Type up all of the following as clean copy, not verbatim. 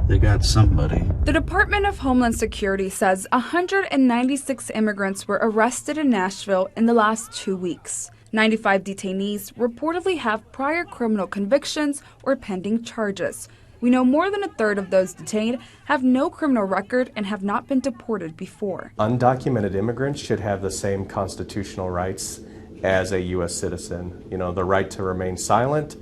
They got somebody. The Department of Homeland Security says 196 immigrants were arrested in Nashville in the last 2 weeks. 95 detainees reportedly have prior criminal convictions or pending charges. We know more than a third of those detained have no criminal record and have not been deported before. Undocumented immigrants should have the same constitutional rights as a U.S. citizen. You know, the right to remain silent,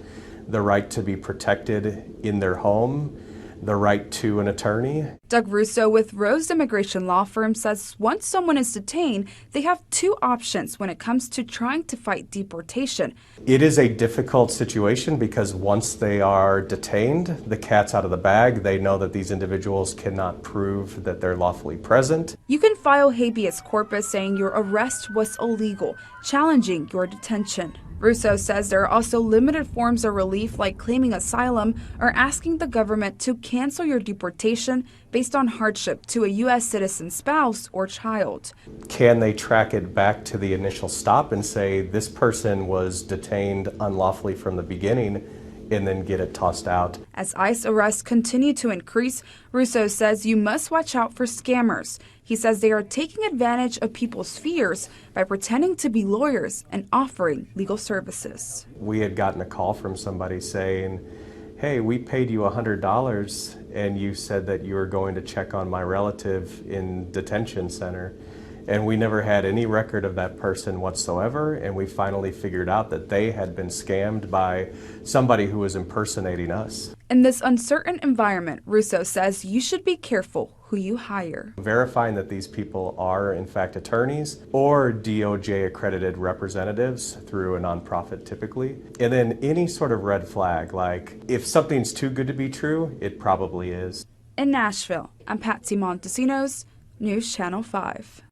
the right to be protected in their home, the right to an attorney. Doug Russo with Rose Immigration Law Firm says once someone is detained, they have two options when it comes to trying to fight deportation. It is a difficult situation because once they are detained, the cat's out of the bag. They know that these individuals cannot prove that they're lawfully present. You can file habeas corpus saying your arrest was illegal, challenging your detention. Russo says there are also limited forms of relief like claiming asylum or asking the government to cancel your deportation based on hardship to a U.S. citizen spouse or child. Can they track it back to the initial stop and say this person was detained unlawfully from the beginning and then get it tossed out? As ICE arrests continue to increase, Russo says you must watch out for scammers. He says they are taking advantage of people's fears by pretending to be lawyers and offering legal services. We had gotten a call from somebody saying, hey, we paid you $100 and you said that you were going to check on my relative in detention center. And we never had any record of that person whatsoever, and we finally figured out that they had been scammed by somebody who was impersonating us. In this uncertain environment, Russo says you should be careful who you hire. Verifying that these people are in fact attorneys or DOJ accredited representatives through a nonprofit typically. And then any sort of red flag, like if something's too good to be true, it probably is. In Nashville, I'm Patsy Montesinos, News Channel 5.